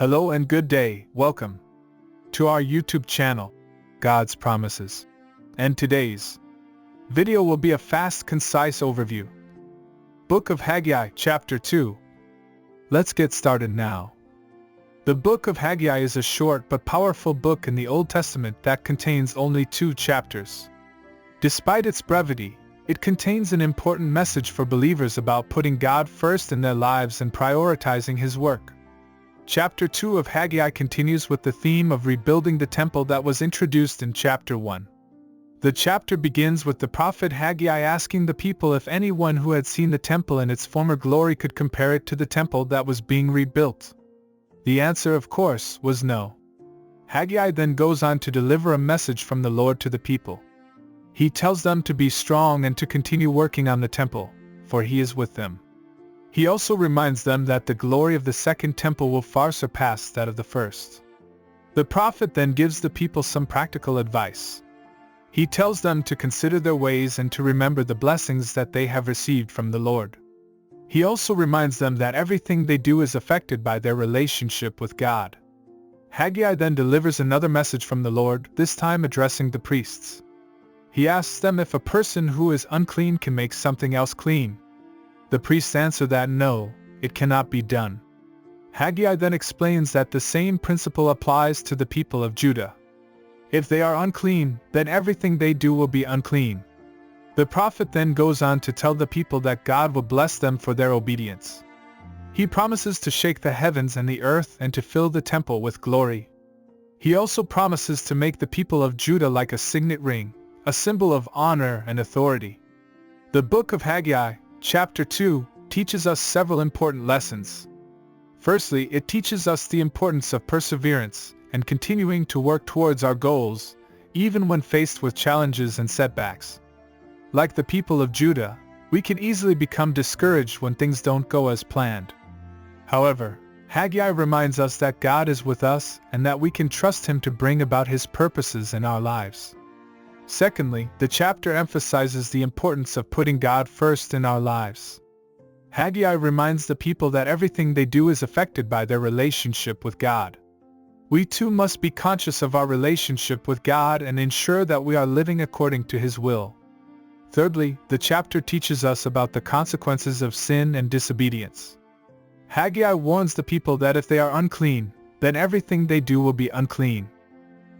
Hello and good day, welcome to our YouTube channel, God's Promises. And today's video will be a fast, concise overview. Book of Haggai, Chapter 2. Let's get started now. The Book of Haggai is a short but powerful book in the Old Testament that contains only 2 chapters. Despite its brevity, it contains an important message for believers about putting God first in their lives and prioritizing His work. Chapter 2 of Haggai continues with the theme of rebuilding the temple that was introduced in Chapter 1. The chapter begins with the prophet Haggai asking the people if anyone who had seen the temple in its former glory could compare it to the temple that was being rebuilt. The answer, of course, was no. Haggai then goes on to deliver a message from the Lord to the people. He tells them to be strong and to continue working on the temple, for He is with them. He also reminds them that the glory of the second temple will far surpass that of the first. The prophet then gives the people some practical advice. He tells them to consider their ways and to remember the blessings that they have received from the Lord. He also reminds them that everything they do is affected by their relationship with God. Haggai then delivers another message from the Lord, this time addressing the priests. He asks them if a person who is unclean can make something else clean. The priests answer that no, it cannot be done. Haggai then explains that the same principle applies to the people of Judah. If they are unclean, then everything they do will be unclean. The prophet then goes on to tell the people that God will bless them for their obedience. He promises to shake the heavens and the earth and to fill the temple with glory. He also promises to make the people of Judah like a signet ring, a symbol of honor and authority. The Book of Haggai, Chapter 2, teaches us several important lessons. Firstly, it teaches us the importance of perseverance and continuing to work towards our goals, even when faced with challenges and setbacks. Like the people of Judah, we can easily become discouraged when things don't go as planned. However, Haggai reminds us that God is with us and that we can trust Him to bring about His purposes in our lives. Secondly, the chapter emphasizes the importance of putting God first in our lives. Haggai reminds the people that everything they do is affected by their relationship with God. We too must be conscious of our relationship with God and ensure that we are living according to His will. Thirdly, the chapter teaches us about the consequences of sin and disobedience. Haggai warns the people that if they are unclean, then everything they do will be unclean.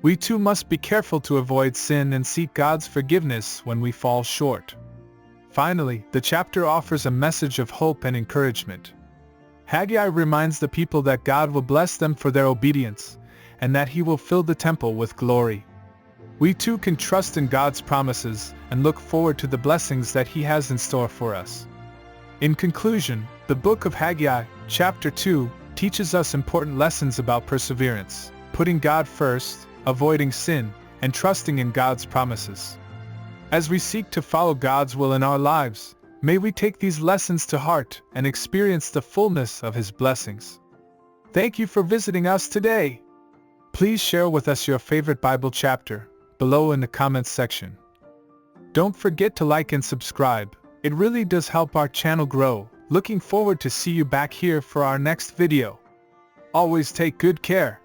We too must be careful to avoid sin and seek God's forgiveness when we fall short. Finally, the chapter offers a message of hope and encouragement. Haggai reminds the people that God will bless them for their obedience, and that He will fill the temple with glory. We too can trust in God's promises and look forward to the blessings that He has in store for us. In conclusion, the Book of Haggai, Chapter 2, teaches us important lessons about perseverance, putting God first, avoiding sin, and trusting in God's promises. As we seek to follow God's will in our lives, may we take these lessons to heart and experience the fullness of His blessings. Thank you for visiting us today. Please share with us your favorite Bible chapter below in the comments section. Don't forget to like and subscribe. It really does help our channel grow. Looking forward to see you back here for our next video. Always take good care.